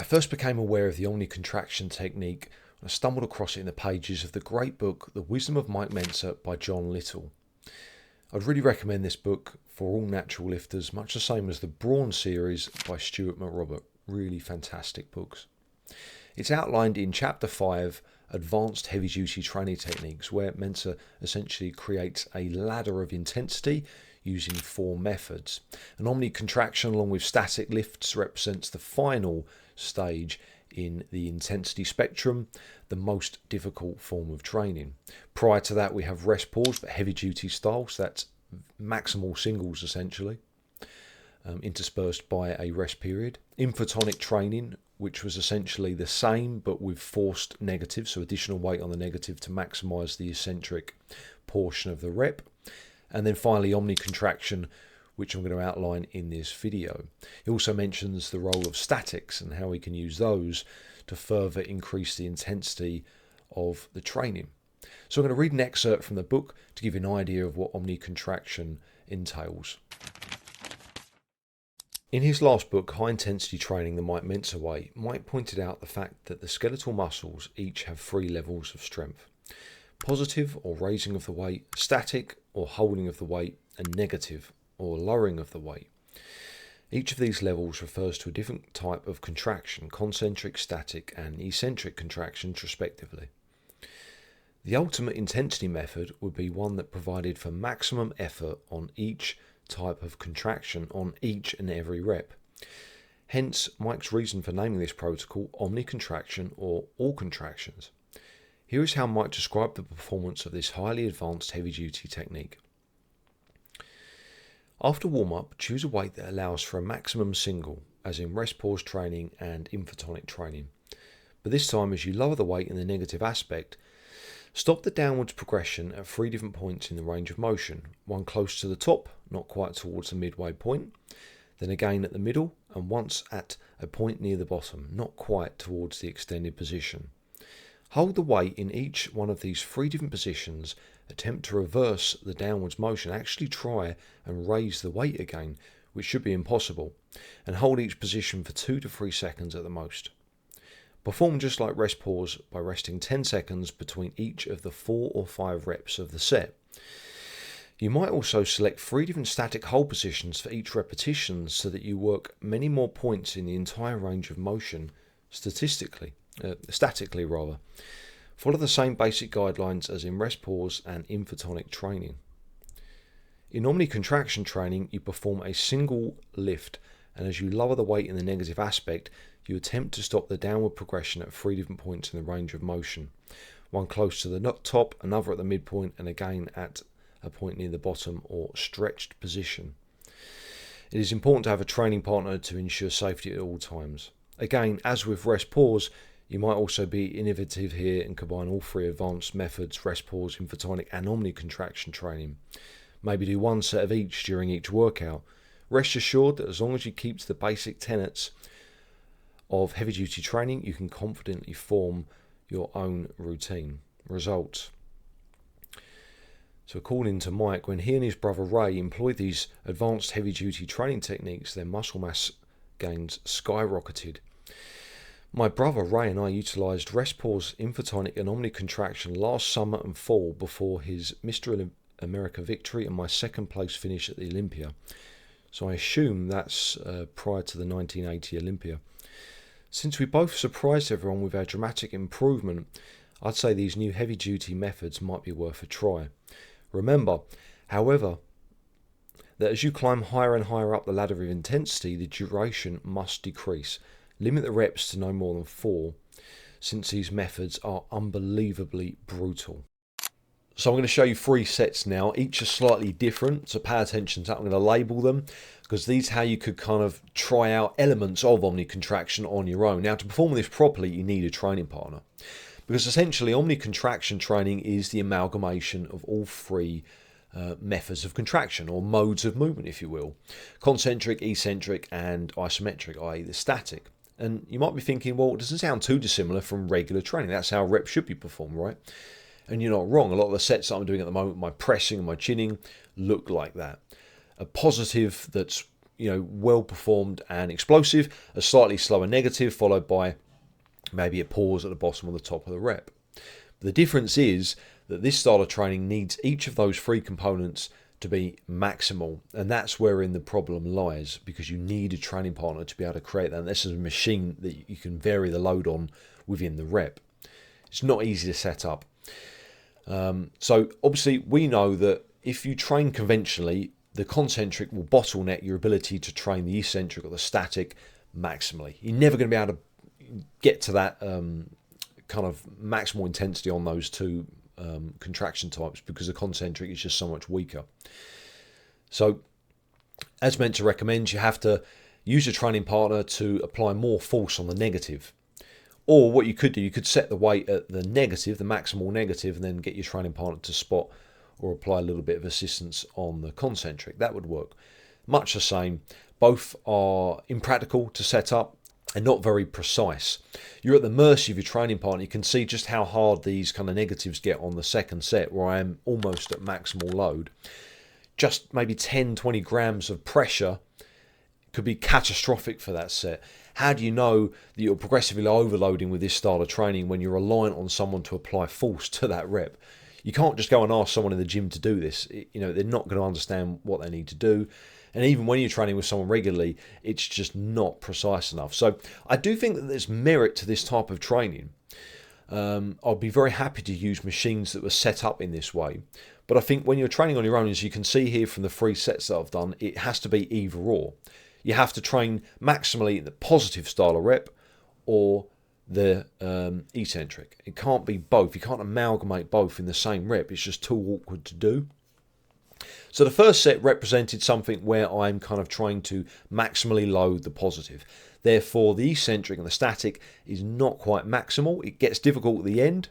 first became aware of the Omni contraction technique when I stumbled across it in the pages of the great book The Wisdom of Mike Mentzer by John Little. I'd really recommend this book for all natural lifters, much the same as the Brawn series by Stuart McRobert. Really fantastic books. It's outlined in Chapter 5, Advanced Heavy Duty Training Techniques, where Mentzer essentially creates a ladder of intensity using 4 methods. An Omni contraction along with static lifts represents the final stage in the intensity spectrum, the most difficult form of training. Prior to that, we have rest pause, but heavy duty style, so that's maximal singles essentially, interspersed by a rest period. Infotonic training, which was essentially the same but with forced negative, so additional weight on the negative to maximise the eccentric portion of the rep. And then finally Omni contraction, which I'm going to outline in this video. He also mentions the role of statics and how we can use those to further increase the intensity of the training. So I'm going to read an excerpt from the book to give you an idea of what Omni contraction entails. In his last book, High Intensity Training the Mike Mentzer Way, Mike pointed out the fact that the skeletal muscles each have 3 levels of strength: positive or raising of the weight, static or holding of the weight, and negative or lowering of the weight. Each of these levels refers to a different type of contraction: concentric, static, and eccentric contractions respectively. The ultimate intensity method would be one that provided for maximum effort on each type of contraction on each and every rep. Hence Mike's reason for naming this protocol Omni contraction or all contractions. Here is how Mike described the performance of this highly advanced heavy duty technique. After warm-up, choose a weight that allows for a maximum single, as in rest pause training and infotonic training. But this time, as you lower the weight in the negative aspect, stop the downwards progression at 3 different points in the range of motion. One close to the top, not quite towards the midway point, then again at the middle, and once at a point near the bottom, not quite towards the extended position. Hold the weight in each one of these 3 different positions, attempt to reverse the downwards motion, actually try and raise the weight again, which should be impossible, and hold each position for 2 to 3 seconds at the most. Perform just like rest pause by resting 10 seconds between each of the 4 or 5 reps of the set. You might also select 3 different static hold positions for each repetition so that you work many more points in the entire range of motion statically. Follow the same basic guidelines as in rest pause and infotonic training. In Omni contraction training, you perform a single lift, and as you lower the weight in the negative aspect, you attempt to stop the downward progression at 3 different points in the range of motion. One close to the top, another at the midpoint, and again at a point near the bottom or stretched position. It is important to have a training partner to ensure safety at all times. Again, as with rest pause, you might also be innovative here and combine all 3 advanced methods: rest pause, infotonic, and Omni contraction training. Maybe do 1 set of each during each workout. Rest assured that as long as you keep to the basic tenets of heavy duty training, you can confidently form your own routine. Results. So according to Mike, when he and his brother Ray employed these advanced heavy duty training techniques, their muscle mass gains skyrocketed. My brother Ray and I utilised rest pause, infotonic, and Omni contraction last summer and fall before his Mr. America victory and my 2nd place finish at the Olympia. So I assume that's prior to the 1980 Olympia. Since we both surprised everyone with our dramatic improvement, I'd say these new heavy duty methods might be worth a try. Remember, however, that as you climb higher and higher up the ladder of intensity, the duration must decrease. Limit the reps to no more than 4, since these methods are unbelievably brutal. So I'm going to show you 3 sets now. Each are slightly different, so pay attention to that. I'm going to label them because these are how you could kind of try out elements of Omni contraction on your own. Now, to perform this properly, you need a training partner, because essentially Omni contraction training is the amalgamation of all 3 methods of contraction, or modes of movement, if you will: concentric, eccentric, and isometric, i.e. the static. And you might be thinking, well, it doesn't sound too dissimilar from regular training. That's how reps should be performed, right? And you're not wrong. A lot of the sets that I'm doing at the moment, my pressing and my chinning, look like that. A positive that's well performed and explosive, a slightly slower negative, followed by maybe a pause at the bottom or the top of the rep. The difference is that this style of training needs each of those three components to be maximal, and that's wherein the problem lies, because you need a training partner to be able to create that. And this is a machine that you can vary the load on within the rep. It's not easy to set up. So obviously we know that if you train conventionally, the concentric will bottleneck your ability to train the eccentric or the static maximally. You're never going to be able to get to that kind of maximal intensity on those two contraction types, because the concentric is just so much weaker. So as Mentzer recommends, you have to use a training partner to apply more force on the negative. Or what you could do, you could set the weight at the negative, the maximal negative, and then get your training partner to spot or apply a little bit of assistance on the concentric. That would work. Much the same. Both are impractical to set up and not very precise. You're at the mercy of your training partner. You can see just how hard these kind of negatives get on the second set, where I am almost at maximal load. Just maybe 10-20 grams of pressure could be catastrophic for that set. How do you know that you're progressively overloading with this style of training when you're reliant on someone to apply force to that rep? You can't just go and ask someone in the gym to do this. They're not going to understand what they need to do. And even when you're training with someone regularly, it's just not precise enough. So I do think that there's merit to this type of training. I'll be very happy to use machines that were set up in this way. But I think when you're training on your own, as you can see here from the 3 sets that I've done, it has to be either or. You have to train maximally the positive style of rep or the eccentric. It can't be both. You can't amalgamate both in the same rep. It's just too awkward to do. So the first set represented something where I'm kind of trying to maximally load the positive. Therefore, the eccentric and the static is not quite maximal. It gets difficult at the end,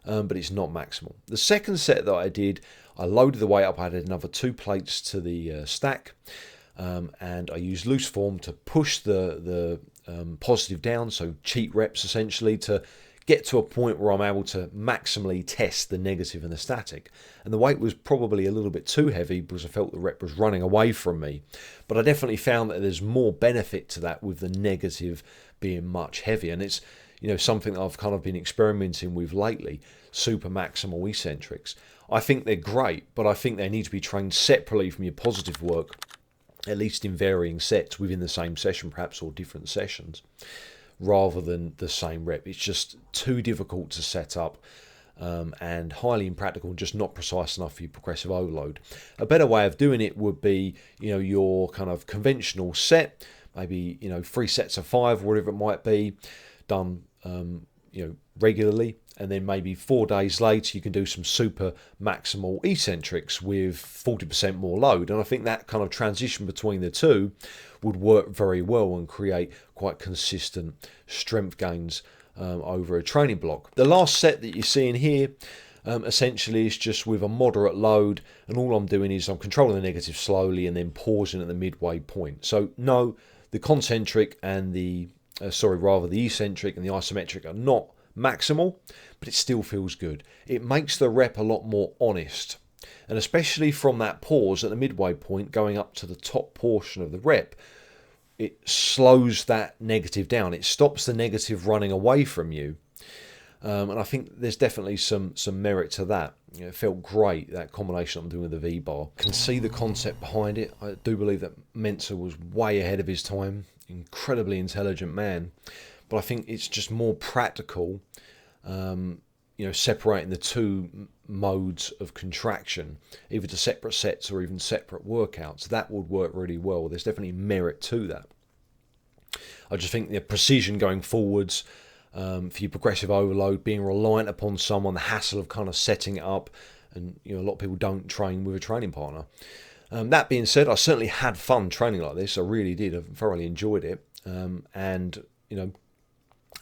but it's not maximal. The second set that I did, I loaded the weight up. I added another 2 plates to the stack, and I used loose form to push the positive down, so cheat reps essentially, to get to a point where I'm able to maximally test the negative and the static. And the weight was probably a little bit too heavy because I felt the rep was running away from me. But I definitely found that there's more benefit to that with the negative being much heavier. And it's something that I've kind of been experimenting with lately, super maximal eccentrics. I think they're great, but I think they need to be trained separately from your positive work, at least in varying sets within the same session perhaps, or different sessions, rather than the same rep. It's just too difficult to set up and highly impractical, and just not precise enough for your progressive overload. A better way of doing it would be your kind of conventional set, maybe 3 sets of 5, whatever it might be, done regularly, and then maybe 4 days later you can do some super maximal eccentrics with 40% more load. And I think that kind of transition between the two would work very well and create quite consistent strength gains over a training block. The last set that you see in here essentially is just with a moderate load, and all I'm doing is I'm controlling the negative slowly and then pausing at the midway point. So no, the concentric and the eccentric and the isometric are not maximal, but it still feels good. It makes the rep a lot more honest, and especially from that pause at the midway point going up to the top portion of the rep, it slows that negative down. It stops the negative running away from you, and I think there's definitely some merit to that. It felt great, that combination I'm doing with the V-bar. Can see the concept behind it. I do believe that Mentzer was way ahead of his time. Incredibly intelligent man, but I think it's just more practical, separating the two modes of contraction, either to separate sets or even separate workouts. That would work really well. There's definitely merit to that. I just think the precision going forwards, for your progressive overload, being reliant upon someone, the hassle of kind of setting it up, and a lot of people don't train with a training partner. That being said, I certainly had fun training like this. I really did. I thoroughly enjoyed it. And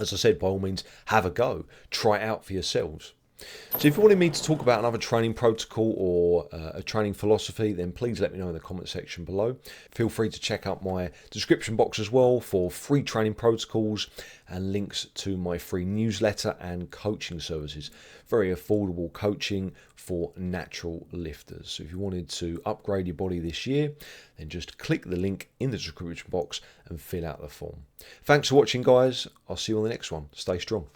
as I said, by all means, have a go. Try it out for yourselves. So if you wanted me to talk about another training protocol or a training philosophy, then please let me know in the comment section below. Feel free to check out my description box as well for free training protocols and links to my free newsletter and coaching services. Very affordable coaching for natural lifters. So if you wanted to upgrade your body this year, then just click the link in the description box and fill out the form. Thanks for watching, guys. I'll see you on the next one. Stay strong.